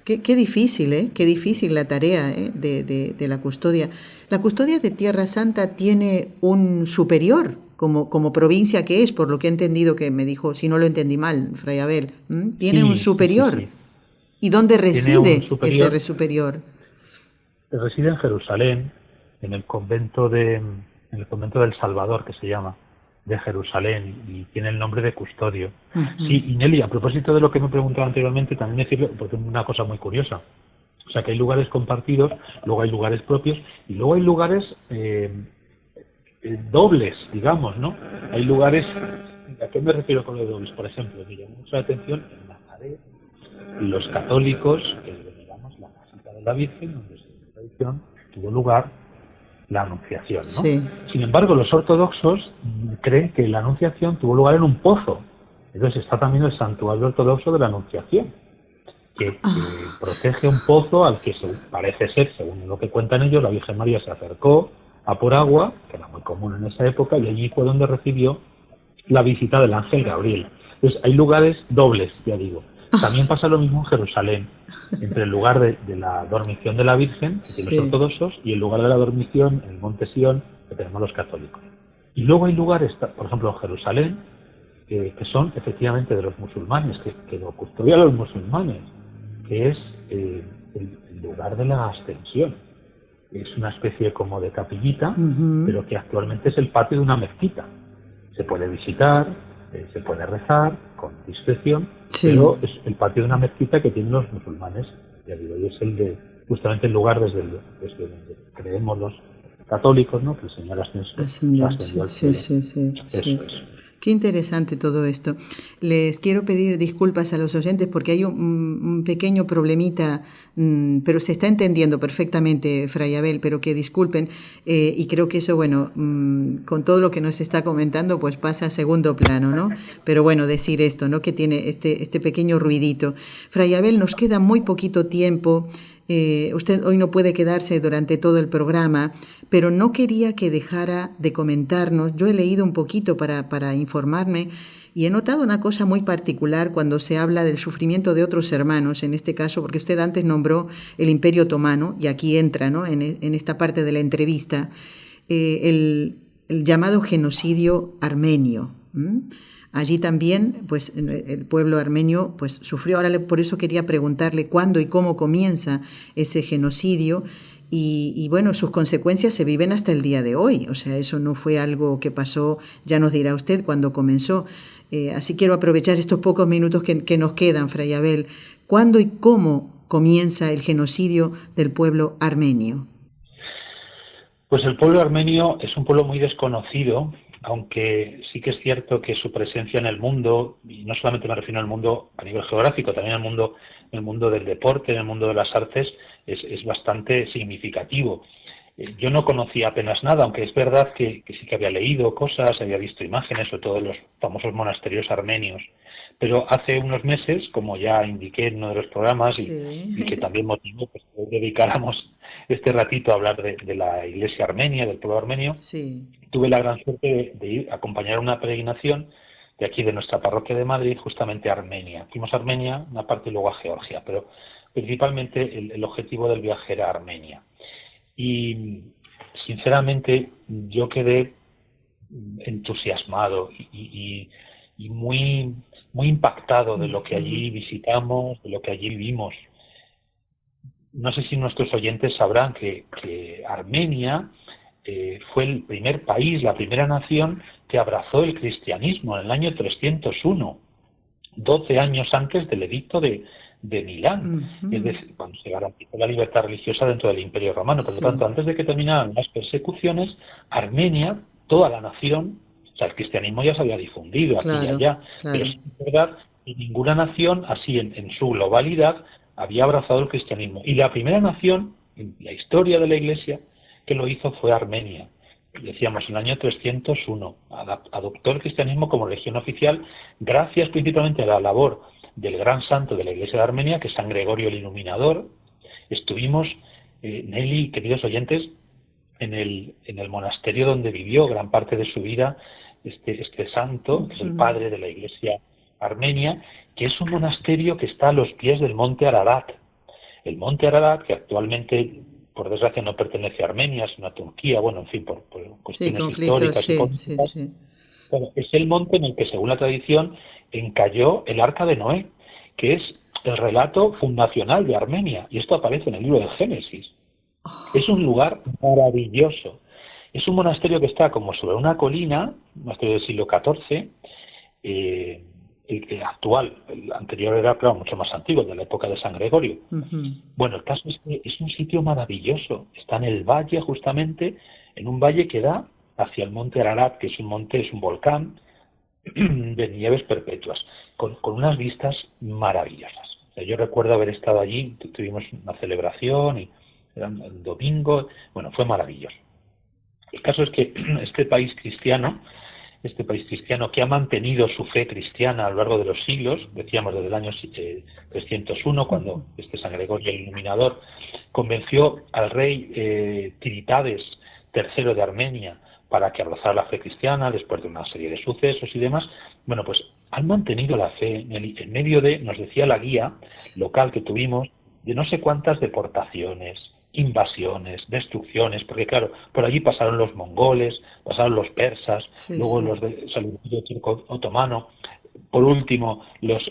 Qué difícil, qué difícil la tarea de la custodia. La custodia de Tierra Santa tiene un superior, como provincia que es, por lo que he entendido, que me dijo, si no lo entendí mal, Fray Abel, tiene un superior. Sí. ¿Y dónde reside ese superior? Reside en Jerusalén, en el convento del Salvador, que se llama, de Jerusalén, y tiene el nombre de custodio. Uh-huh. Sí, y Nelly, a propósito de lo que me preguntaba anteriormente, también decirle, porque es una cosa muy curiosa, o sea, que hay lugares compartidos, luego hay lugares propios, y luego hay lugares dobles, digamos, ¿no? Hay lugares, ¿a qué me refiero con los dobles? Por ejemplo, me llamó mucho la atención en Nazaret, los católicos, que veneramos la casita de la Virgen, donde en la tradición tuvo lugar la Anunciación, ¿no? Sí. Sin embargo, los ortodoxos creen que la Anunciación tuvo lugar en un pozo. Entonces está también el santuario ortodoxo de la Anunciación, que protege un pozo al que parece ser, según lo que cuentan ellos, la Virgen María se acercó a por agua, que era muy común en esa época, y allí fue donde recibió la visita del ángel Gabriel. Entonces hay lugares dobles, ya digo. También pasa lo mismo en Jerusalén, entre el lugar de la dormición de la Virgen, que tienen los ortodoxos, y el lugar de la dormición, en el monte Sión, que tenemos los católicos. Y luego hay lugares, por ejemplo en Jerusalén, que son efectivamente de los musulmanes, que lo custodian los musulmanes, que es el lugar de la ascensión. Es una especie como de capillita, pero que actualmente es el patio de una mezquita. Se puede visitar, se puede rezar con discreción, pero es el patio de una mezquita que tienen los musulmanes. Ya digo, y es justamente el lugar desde donde creemos los católicos, ¿no? Que el Señor ascendió al cielo. Sí. Qué interesante todo esto. Les quiero pedir disculpas a los oyentes porque hay un pequeño problemita, pero se está entendiendo perfectamente, Fray Abel, pero que disculpen, y creo que eso, bueno, con todo lo que nos está comentando, pues pasa a segundo plano, ¿no? Pero bueno, decir esto, ¿no? Que tiene este pequeño ruidito. Fray Abel, nos queda muy poquito tiempo. Usted hoy no puede quedarse durante todo el programa, pero no quería que dejara de comentarnos. Yo he leído un poquito para informarme y he notado una cosa muy particular cuando se habla del sufrimiento de otros hermanos, en este caso, porque usted antes nombró el Imperio Otomano, y aquí entra, ¿no? en esta parte de la entrevista, el llamado genocidio armenio. Allí también, pues, el pueblo armenio, pues, sufrió. Ahora por eso quería preguntarle cuándo y cómo comienza ese genocidio y bueno, sus consecuencias se viven hasta el día de hoy. O sea, eso no fue algo que pasó, ya nos dirá usted, cuando comenzó. Así quiero aprovechar estos pocos minutos que nos quedan, Fray Abel. ¿Cuándo y cómo comienza el genocidio del pueblo armenio? Pues el pueblo armenio es un pueblo muy desconocido, aunque sí que es cierto que su presencia en el mundo, y no solamente me refiero al mundo a nivel geográfico, también en el mundo del deporte, en el mundo de las artes, es bastante significativo. Yo no conocía apenas nada, aunque es verdad que sí que había leído cosas, había visto imágenes, sobre todo de los famosos monasterios armenios. Pero hace unos meses, como ya indiqué en uno de los programas, y que también motivó pues, que dedicáramos este ratito a hablar de la iglesia armenia, del pueblo armenio, tuve la gran suerte de ir a acompañar una peregrinación de aquí, de nuestra parroquia de Madrid, justamente a Armenia. Fuimos a Armenia, una parte, y luego a Georgia, pero principalmente el objetivo del viaje era Armenia. Y sinceramente yo quedé entusiasmado y muy, muy impactado de lo que allí visitamos, de lo que allí vivimos. No sé si nuestros oyentes sabrán que Armenia fue el primer país, la primera nación que abrazó el cristianismo en el año 301, 12 años antes del edicto de Milán, es decir, cuando se garantizó la libertad religiosa dentro del Imperio Romano. Por lo tanto, antes de que terminaran las persecuciones, Armenia, toda la nación, o sea, el cristianismo ya se había difundido aquí y allá, pero es verdad que ninguna nación, así en su globalidad, había abrazado el cristianismo. Y la primera nación, en la historia de la Iglesia, que lo hizo fue Armenia. Decíamos, en el año 301, adoptó el cristianismo como religión oficial, gracias principalmente a la labor del gran santo de la Iglesia de Armenia, que es San Gregorio el Iluminador. Estuvimos, Nelly, queridos oyentes, en el monasterio donde vivió gran parte de su vida este santo, que es el padre de la Iglesia armenia, que es un monasterio que está a los pies del monte Ararat. El monte Ararat, que actualmente, por desgracia, no pertenece a Armenia, sino a Turquía, bueno, en fin, por cuestiones históricas y políticas. Bueno, es el monte en el que, según la tradición, encalló el Arca de Noé, que es el relato fundacional de Armenia, y esto aparece en el libro de Génesis. Es un lugar maravilloso. Es un monasterio que está como sobre una colina, un monasterio del siglo XIV, el actual, el anterior era, claro, mucho más antiguo, de la época de San Gregorio. Bueno, el caso es que es un sitio maravilloso. Está en el valle, justamente, en un valle que da hacia el monte Ararat, que es un volcán de nieves perpetuas, con unas vistas maravillosas. O sea, yo recuerdo haber estado allí, tuvimos una celebración y era un domingo, bueno, fue maravilloso. El caso es que este país cristiano que ha mantenido su fe cristiana a lo largo de los siglos, decíamos desde el año 301, cuando San Gregorio el Iluminador convenció al rey Tiritades III de Armenia para que abrazara la fe cristiana después de una serie de sucesos y demás. Bueno, pues han mantenido la fe en medio de, nos decía la guía local que tuvimos, de no sé cuántas deportaciones, invasiones, destrucciones, porque claro, por allí pasaron los mongoles, pasaron los persas, luego los del Imperio Turco Otomano, por último, los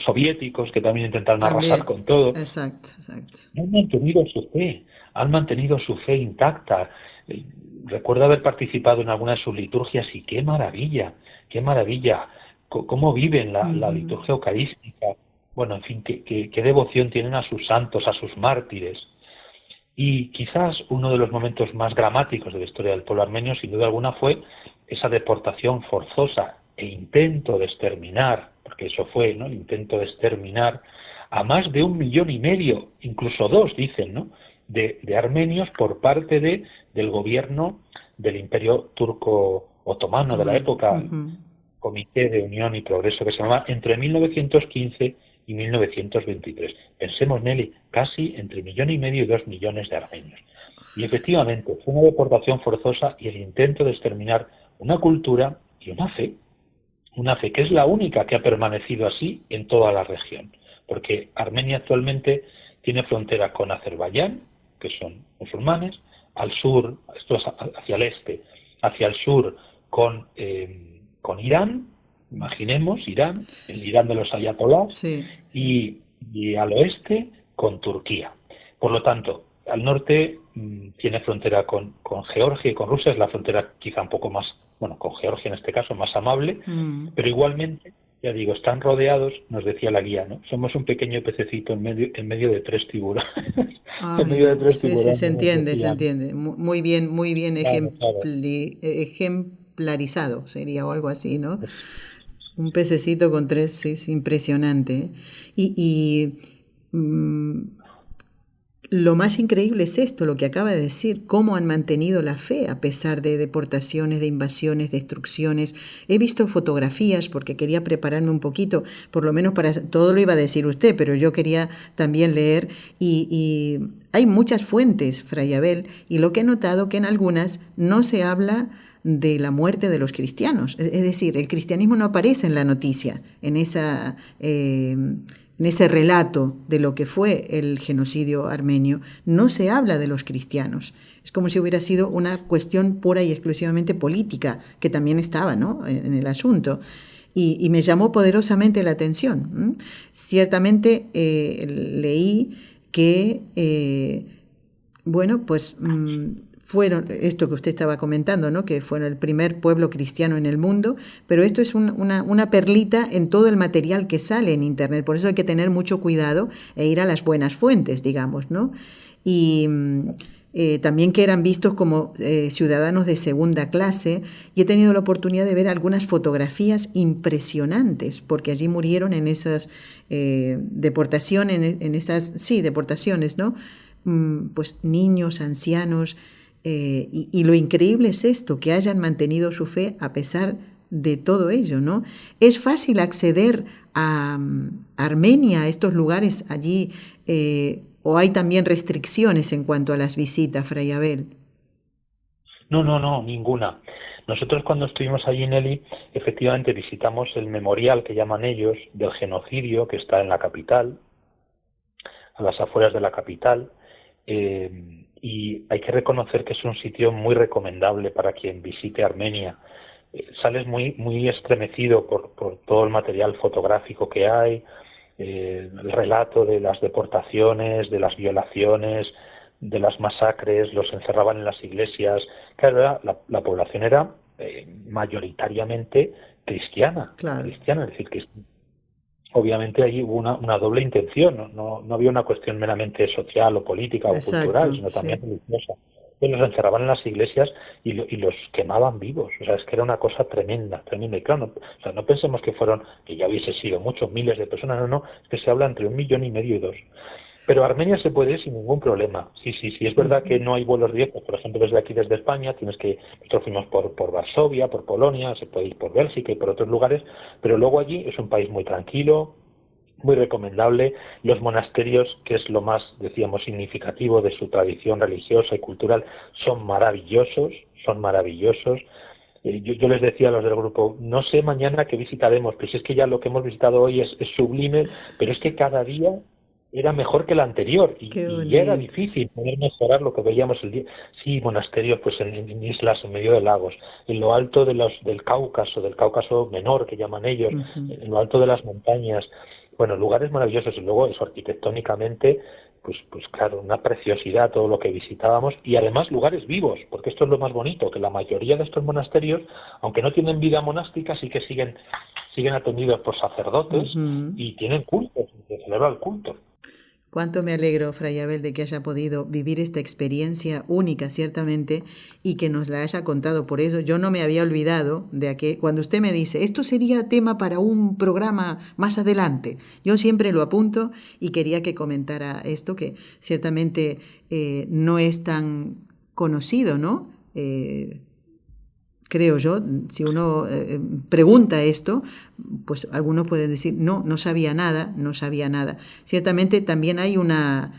soviéticos, que también intentaron arrasar con todo. Exacto, exacto. Han mantenido su fe intacta. Recuerdo haber participado en alguna de sus liturgias y qué maravilla, cómo viven la liturgia eucarística. Bueno, en fin, qué devoción tienen a sus santos, a sus mártires. Y quizás uno de los momentos más dramáticos de la historia del pueblo armenio, sin duda alguna, fue esa deportación forzosa e intento de exterminar, porque eso fue, ¿no?, el intento de exterminar a más de 1,5 millones, incluso 2, dicen, ¿no?, de armenios por parte del gobierno del Imperio Turco Otomano de la época, Comité de Unión y Progreso, que se llamaba, entre 1915 y 1923. Pensemos, Nelly, casi entre 1,5 millones y 2 millones de armenios. Y efectivamente, fue una deportación forzosa y el intento de exterminar una cultura y una fe que es la única que ha permanecido así en toda la región. Porque Armenia actualmente tiene frontera con Azerbaiyán, que son musulmanes, al sur, esto es hacia el este, hacia el sur con Irán, imaginemos Irán, el Irán de los ayatolás, sí. y al oeste con Turquía. Por lo tanto, al norte tiene frontera con Georgia y con Rusia, es la frontera quizá un poco más, bueno, con Georgia en este caso más amable, pero igualmente, ya digo, están rodeados, nos decía la guía, ¿no? Somos un pequeño pececito en medio de 3 tiburones. Sí, se entiende. Muy bien Claro. ejemplarizado sería o algo así, ¿no? Un pececito con 3, sí, es impresionante. Lo más increíble es esto, lo que acaba de decir, cómo han mantenido la fe a pesar de deportaciones, de invasiones, destrucciones. He visto fotografías porque quería prepararme un poquito, por lo menos para todo lo iba a decir usted, pero yo quería también leer y hay muchas fuentes, Fray Abel, y lo que he notado que en algunas no se habla de la muerte de los cristianos. Es decir, el cristianismo no aparece en la noticia, en ese relato de lo que fue el genocidio armenio. No se habla de los cristianos. Es como si hubiera sido una cuestión pura y exclusivamente política, que también estaba, ¿no?, en el asunto. Y me llamó poderosamente la atención. Ciertamente leí que, fueron, esto que usted estaba comentando, ¿no?, que fueron el primer pueblo cristiano en el mundo, pero esto es una perlita en todo el material que sale en Internet, por eso hay que tener mucho cuidado e ir a las buenas fuentes, digamos, ¿no? Y también que eran vistos como ciudadanos de segunda clase, y he tenido la oportunidad de ver algunas fotografías impresionantes, porque allí murieron en esas deportaciones, deportaciones, ¿no? Pues niños, ancianos. Y lo increíble es esto, que hayan mantenido su fe a pesar de todo ello, ¿no? ¿Es fácil acceder a Armenia, a estos lugares allí, o hay también restricciones en cuanto a las visitas, Fray Abel? No, ninguna. Nosotros cuando estuvimos allí, Nelly, efectivamente visitamos el memorial que llaman ellos del genocidio, que está en la capital, a las afueras de la capital, y hay que reconocer que es un sitio muy recomendable para quien visite Armenia. Sales muy estremecido por todo el material fotográfico que hay, el relato de las deportaciones, de las violaciones, de las masacres, los encerraban en las iglesias. Claro, la población era mayoritariamente cristiana, es decir, que obviamente allí hubo una doble intención, no había una cuestión meramente social o política o cultural, sino también religiosa. Los encerraban en las iglesias y los quemaban vivos. O sea, es que era una cosa tremenda. Y claro, no pensemos que ya hubiese sido muchos miles de personas, no, es que se habla entre 1,5 millones y 2. Pero Armenia se puede ir sin ningún problema. Sí, es verdad que no hay vuelos directos, por ejemplo, desde España, nosotros fuimos por Varsovia, por Polonia, se puede ir por Bélgica y por otros lugares, pero luego allí es un país muy tranquilo, muy recomendable. Los monasterios, que es lo más, decíamos, significativo de su tradición religiosa y cultural, son maravillosos. Yo les decía a los del grupo, no sé mañana qué visitaremos, pero si es que ya lo que hemos visitado hoy es sublime, pero es que cada día era mejor que la anterior y Qué ya era bonito. difícil poder mejorar lo que veíamos el día. Sí, monasterios pues en islas, en medio de lagos, en lo alto del Cáucaso menor que llaman ellos, Ujú. en lo alto de las montañas, bueno, lugares maravillosos y luego eso arquitectónicamente pues claro, una preciosidad todo lo que visitábamos y además lugares vivos, porque esto es lo más bonito, que la mayoría de estos monasterios, aunque no tienen vida monástica, sí que siguen atendidos por sacerdotes Ujú. y tienen cultos, se celebra el culto. Cuánto me alegro, Fray Abel, de que haya podido vivir esta experiencia única, ciertamente, y que nos la haya contado. Por eso yo no me había olvidado de que cuando usted me dice, esto sería tema para un programa más adelante, yo siempre lo apunto y quería que comentara esto, que ciertamente no es tan conocido, ¿no? Creo yo, si uno pregunta esto, pues algunos pueden decir, no, no sabía nada, no sabía nada. Ciertamente también hay una,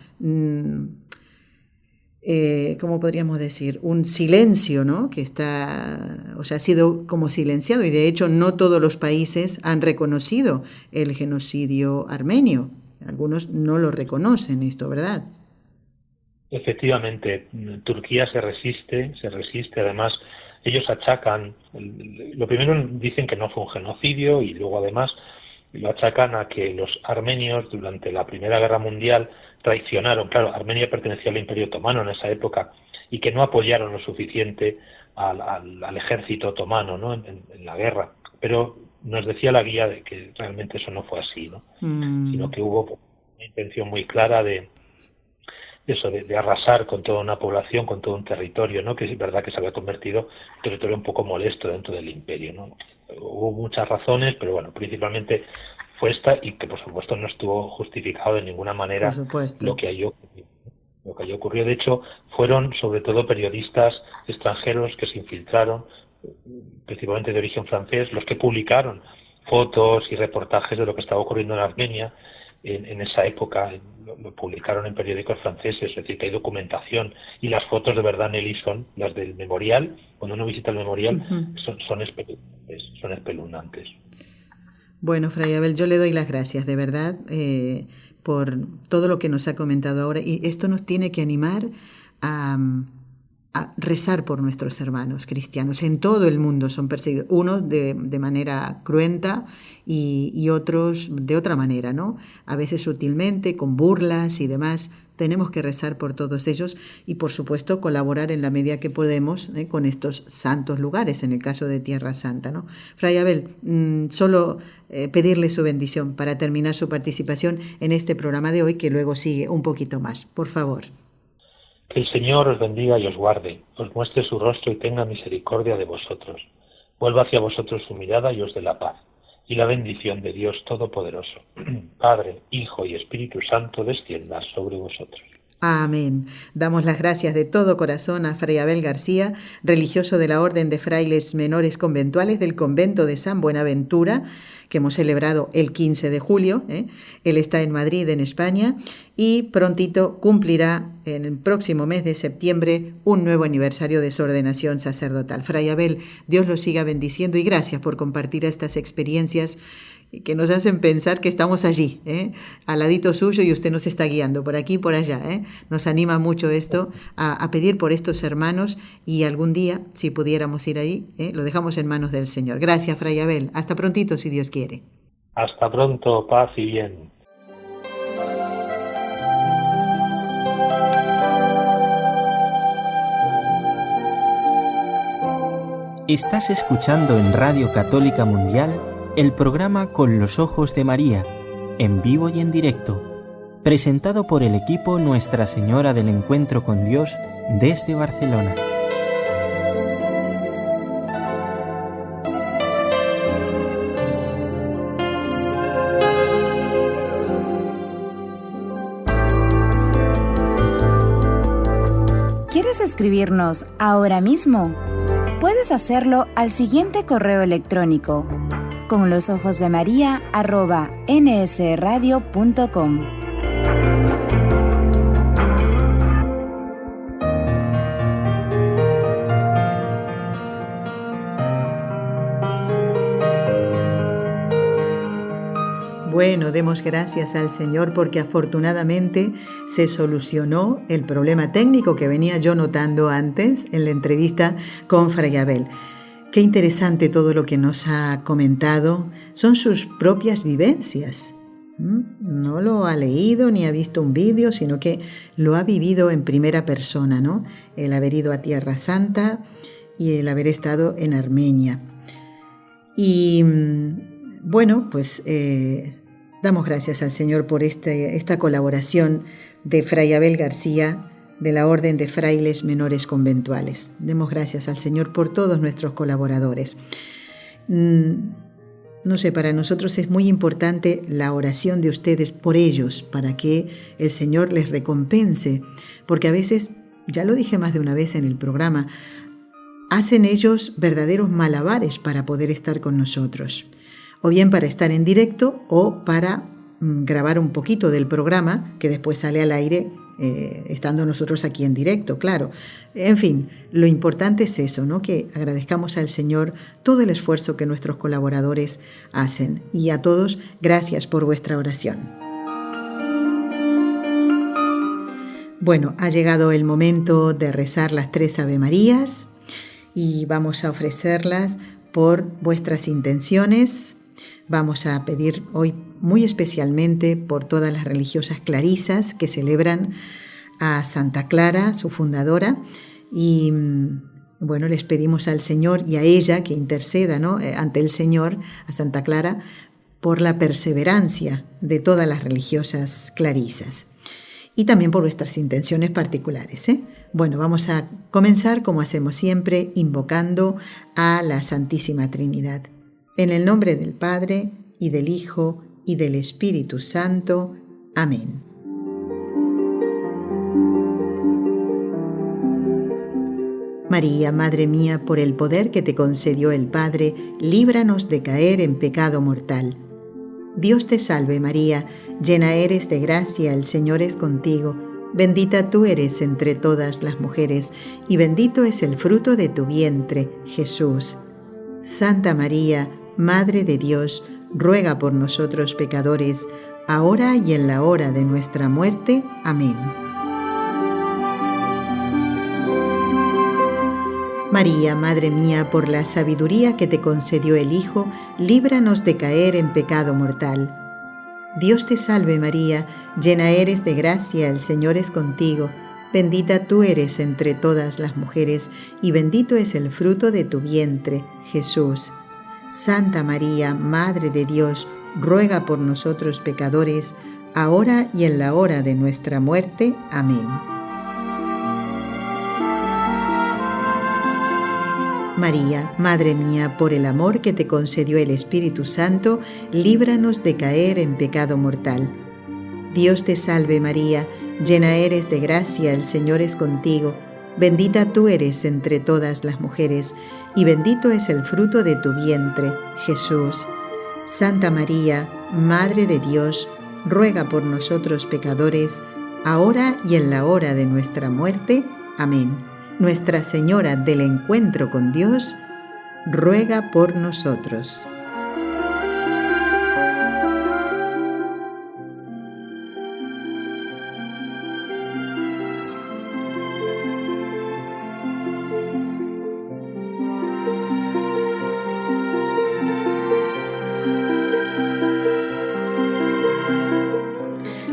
¿cómo podríamos decir? Un silencio, ¿no? Que está, o sea, ha sido como silenciado y de hecho no todos los países han reconocido el genocidio armenio. Algunos no lo reconocen esto, ¿verdad? Efectivamente, Turquía se resiste, además ellos achacan, lo primero dicen que no fue un genocidio y luego además lo achacan a que los armenios durante la Primera Guerra Mundial traicionaron, claro, Armenia pertenecía al Imperio Otomano en esa época y que no apoyaron lo suficiente al ejército otomano, ¿no? en la guerra, pero nos decía la guía de que realmente eso no fue así, ¿no? Sino que hubo una intención muy clara de arrasar con toda una población, con todo un territorio, ¿no? Que es verdad que se había convertido en un territorio un poco molesto dentro del imperio, ¿no? Hubo muchas razones, pero bueno, principalmente fue esta y que por supuesto no estuvo justificado de ninguna manera Por supuesto. lo que allí ocurrió. De hecho, fueron sobre todo periodistas extranjeros que se infiltraron, principalmente de origen francés, los que publicaron fotos y reportajes de lo que estaba ocurriendo en Armenia en esa época. Lo publicaron en periódicos franceses, es decir, que hay documentación y las fotos de verdad, Nelly, son las del memorial. Cuando uno visita el memorial son espeluznantes. Bueno, Fray Abel, yo le doy las gracias, de verdad, por todo lo que nos ha comentado ahora. Y esto nos tiene que animar a, a rezar por nuestros hermanos cristianos. En todo el mundo son perseguidos, unos de manera cruenta y otros de otra manera, ¿no? A veces sutilmente, con burlas y demás. Tenemos que rezar por todos ellos y, por supuesto, colaborar en la medida que podemos con estos santos lugares, en el caso de Tierra Santa, ¿no? Fray Abel, solo pedirle su bendición para terminar su participación en este programa de hoy, que luego sigue un poquito más. Por favor. Que el Señor os bendiga y os guarde, os muestre su rostro y tenga misericordia de vosotros. Vuelva hacia vosotros su mirada y os dé la paz. Y la bendición de Dios Todopoderoso, Padre, Hijo y Espíritu Santo, descienda sobre vosotros. Amén. Damos las gracias de todo corazón a Fray Abel García, religioso de la Orden de Frailes Menores Conventuales del Convento de San Buenaventura, que hemos celebrado el 15 de julio. Él está en Madrid, en España, y prontito cumplirá en el próximo mes de septiembre un nuevo aniversario de su ordenación sacerdotal. Fray Abel, Dios lo siga bendiciendo y gracias por compartir estas experiencias que nos hacen pensar que estamos allí, al ladito suyo, y usted nos está guiando por aquí y por allá. Nos anima mucho esto a pedir por estos hermanos y algún día, si pudiéramos ir ahí, lo dejamos en manos del Señor. Gracias, Fray Abel. Hasta prontito, si Dios quiere. Hasta pronto, paz y bien. Estás escuchando en Radio Católica Mundial el programa Con los Ojos de María, en vivo y en directo, presentado por el equipo Nuestra Señora del Encuentro con Dios desde Barcelona. ¿Quieres escribirnos ahora mismo? Puedes hacerlo al siguiente correo electrónico: conlosojosdemaria@nsradio.com. Bueno, demos gracias al Señor porque afortunadamente se solucionó el problema técnico que venía yo notando antes en la entrevista con Fray Abel. Qué interesante todo lo que nos ha comentado. Son sus propias vivencias. No lo ha leído ni ha visto un vídeo, sino que lo ha vivido en primera persona, ¿no? El haber ido a Tierra Santa y el haber estado en Armenia. Y bueno, pues damos gracias al Señor por esta colaboración de Fray Abel García de la Orden de Frailes Menores Conventuales. Demos gracias al Señor por todos nuestros colaboradores. No sé, para nosotros es muy importante la oración de ustedes por ellos, para que el Señor les recompense, porque a veces, ya lo dije más de una vez en el programa, hacen ellos verdaderos malabares para poder estar con nosotros, o bien para estar en directo o para grabar un poquito del programa que después sale al aire estando nosotros aquí en directo, claro. En fin, lo importante es eso, ¿no? Que agradezcamos al Señor todo el esfuerzo que nuestros colaboradores hacen. Y a todos, gracias por vuestra oración. Bueno, ha llegado el momento de rezar las 3 Ave Marías y vamos a ofrecerlas por vuestras intenciones. Vamos a pedir hoy muy especialmente por todas las religiosas clarisas que celebran a Santa Clara, su fundadora, y bueno, les pedimos al Señor y a ella que interceda, ¿no? Ante el Señor, a Santa Clara, por la perseverancia de todas las religiosas clarisas y también por nuestras intenciones particulares, ¿eh? Bueno, vamos a comenzar como hacemos siempre, invocando a la Santísima Trinidad. En el nombre del Padre, y del Hijo, y del Espíritu Santo. Amén. María, Madre mía, por el poder que te concedió el Padre, líbranos de caer en pecado mortal. Dios te salve María, llena eres de gracia, el Señor es contigo. Bendita tú eres entre todas las mujeres, y bendito es el fruto de tu vientre, Jesús. Santa María, Madre de Dios, ruega por nosotros pecadores, ahora y en la hora de nuestra muerte. Amén. María, Madre mía, por la sabiduría que te concedió el Hijo, líbranos de caer en pecado mortal. Dios te salve María, llena eres de gracia, el Señor es contigo. Bendita tú eres entre todas las mujeres, y bendito es el fruto de tu vientre, Jesús. Santa María, Madre de Dios, ruega por nosotros pecadores, ahora y en la hora de nuestra muerte. Amén. María, Madre mía, por el amor que te concedió el Espíritu Santo, líbranos de caer en pecado mortal. Dios te salve María, llena eres de gracia, el Señor es contigo. Bendita tú eres entre todas las mujeres, y bendito es el fruto de tu vientre, Jesús. Santa María, Madre de Dios, ruega por nosotros pecadores, ahora y en la hora de nuestra muerte. Amén. Nuestra Señora del Encuentro con Dios, ruega por nosotros.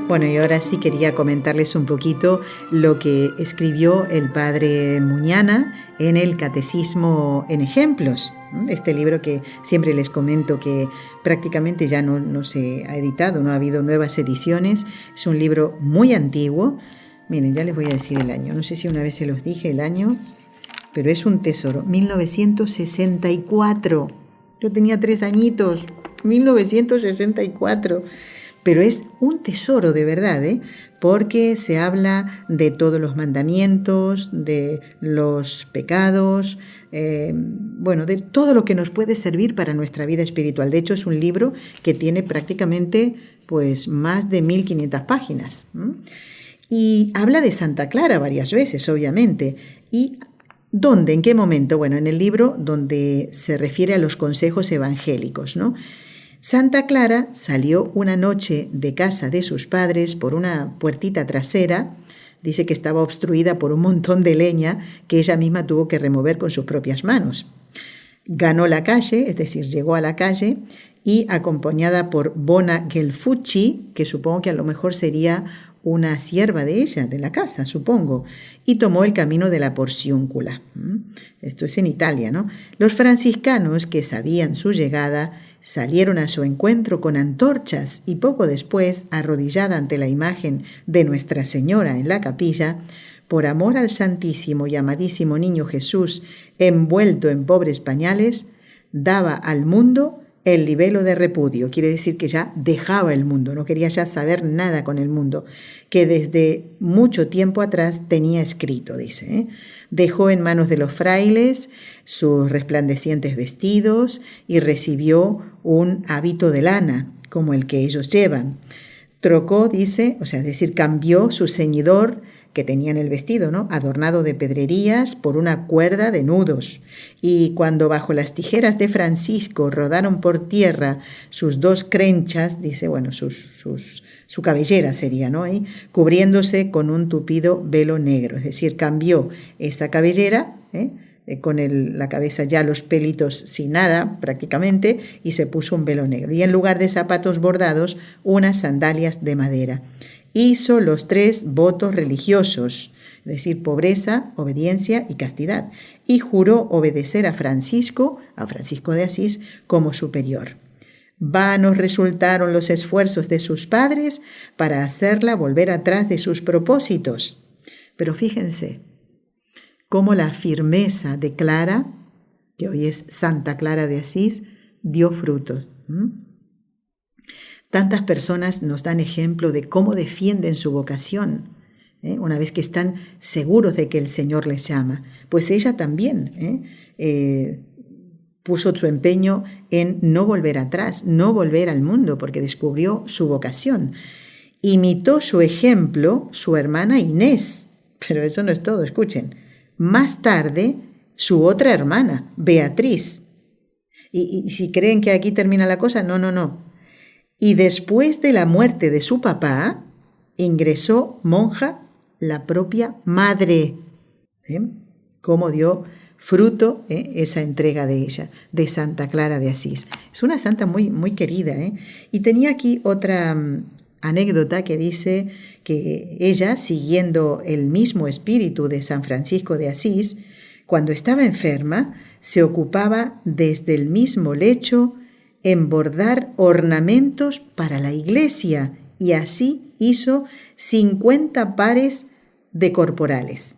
Bueno, y ahora sí quería comentarles un poquito lo que escribió el padre Muñana en el Catecismo en Ejemplos. Este libro que siempre les comento que prácticamente ya no se ha editado, no ha habido nuevas ediciones. Es un libro muy antiguo. Miren, ya les voy a decir el año. No sé si una vez se los dije el año, pero es un tesoro. 1964. Yo tenía 3 añitos. 1964. Pero es un tesoro de verdad, porque se habla de todos los mandamientos, de los pecados, de todo lo que nos puede servir para nuestra vida espiritual. De hecho, es un libro que tiene prácticamente más de 1500 páginas. Y habla de Santa Clara varias veces, obviamente. ¿Y dónde? ¿En qué momento? Bueno, en el libro donde se refiere a los consejos evangélicos, ¿no? Santa Clara salió una noche de casa de sus padres por una puertita trasera. Dice que estaba obstruida por un montón de leña que ella misma tuvo que remover con sus propias manos. Ganó la calle, es decir, llegó a la calle, y acompañada por Bona Gelfucci, que supongo que a lo mejor sería una sierva de ella, de la casa, supongo, y tomó el camino de la Porciúncula. Esto es en Italia, ¿no? Los franciscanos, que sabían su llegada, salieron a su encuentro con antorchas y poco después, arrodillada ante la imagen de Nuestra Señora en la capilla, por amor al Santísimo y amadísimo Niño Jesús, envuelto en pobres pañales, daba al mundo el libelo de repudio. Quiere decir que ya dejaba el mundo, no quería ya saber nada con el mundo, que desde mucho tiempo atrás tenía escrito, dice. Dejó en manos de los frailes sus resplandecientes vestidos y recibió un hábito de lana, como el que ellos llevan. Trocó, dice, es decir, cambió su ceñidor que tenía en el vestido, ¿no?, adornado de pedrerías, por una cuerda de nudos. Y cuando bajo las tijeras de Francisco rodaron por tierra sus 2 crenchas, dice, su cabellera sería, ¿no?, cubriéndose con un tupido velo negro. Es decir, cambió esa cabellera, con la cabeza ya los pelitos sin nada prácticamente, y se puso un velo negro. Y en lugar de zapatos bordados, unas sandalias de madera. Hizo los 3 votos religiosos, es decir, pobreza, obediencia y castidad, y juró obedecer a Francisco de Asís, como superior. Vanos resultaron los esfuerzos de sus padres para hacerla volver atrás de sus propósitos. Pero fíjense cómo la firmeza de Clara, que hoy es Santa Clara de Asís, dio frutos. Tantas personas nos dan ejemplo de cómo defienden su vocación, una vez que están seguros de que el Señor les llama. Pues ella también puso su empeño en no volver atrás, no volver al mundo, porque descubrió su vocación. Imitó su ejemplo su hermana Inés, pero eso no es todo, escuchen. Más tarde, su otra hermana, Beatriz. Y si creen que aquí termina la cosa, no. Y después de la muerte de su papá, ingresó monja la propia madre. Cómo dio fruto esa entrega de ella, de Santa Clara de Asís. Es una santa muy, muy querida. Y tenía aquí otra anécdota que dice que ella, siguiendo el mismo espíritu de San Francisco de Asís, cuando estaba enferma, se ocupaba desde el mismo lecho en bordar ornamentos para la iglesia, y así hizo 50 pares de corporales.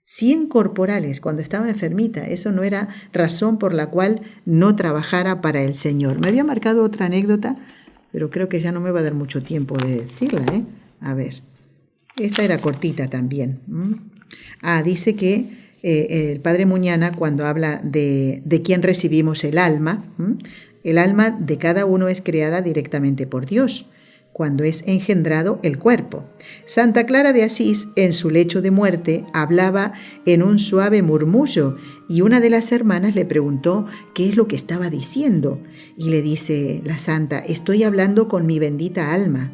100 corporales cuando estaba enfermita. Eso no era razón por la cual no trabajara para el Señor. Me había marcado otra anécdota, pero creo que ya no me va a dar mucho tiempo de decirla. A ver, esta era cortita también. Dice que el padre Muñana, cuando habla de quién recibimos el alma de cada uno es creada directamente por Dios, cuando es engendrado el cuerpo. Santa Clara de Asís, en su lecho de muerte, hablaba en un suave murmullo, y una de las hermanas le preguntó qué es lo que estaba diciendo, y le dice la santa: estoy hablando con mi bendita alma.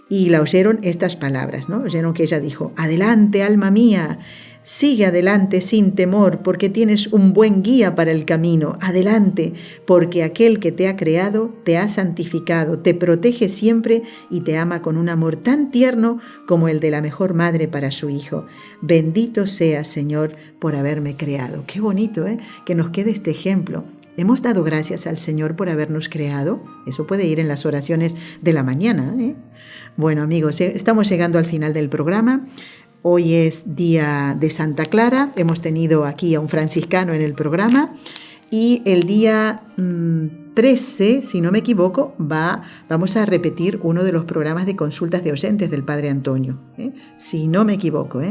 Y la oyeron estas palabras, ¿no? Oyeron que ella dijo: adelante, alma mía, sigue adelante sin temor, porque tienes un buen guía para el camino. Adelante, porque aquel que te ha creado te ha santificado, te protege siempre y te ama con un amor tan tierno como el de la mejor madre para su hijo. Bendito seas, Señor, por haberme creado. Qué bonito, que nos quede este ejemplo. ¿Hemos dado gracias al Señor por habernos creado? Eso puede ir en las oraciones de la mañana. Bueno, amigos, estamos llegando al final del programa. Hoy es día de Santa Clara, hemos tenido aquí a un franciscano en el programa, y el día 13, si no me equivoco, vamos a repetir uno de los programas de consultas de oyentes del Padre Antonio, si no me equivoco,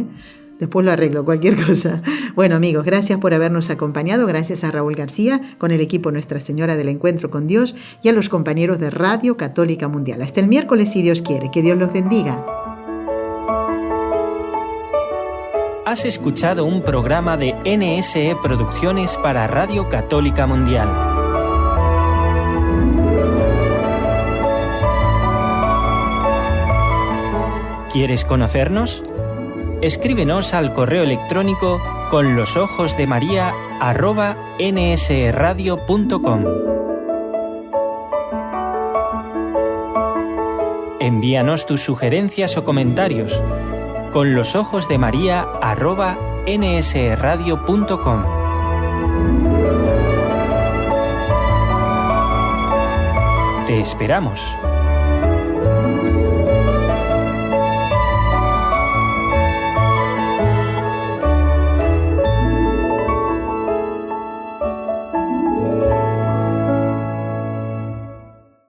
después lo arreglo, cualquier cosa. Bueno, amigos, gracias por habernos acompañado, gracias a Raúl García, con el equipo Nuestra Señora del Encuentro con Dios, y a los compañeros de Radio Católica Mundial. Hasta el miércoles, si Dios quiere. Que Dios los bendiga. Has escuchado un programa de NSE Producciones para Radio Católica Mundial. ¿Quieres conocernos? Escríbenos al correo electrónico conlosojosdemaria@nsradio.com. Envíanos tus sugerencias o comentarios conlosojosdemaria@nsradio.com. Te esperamos.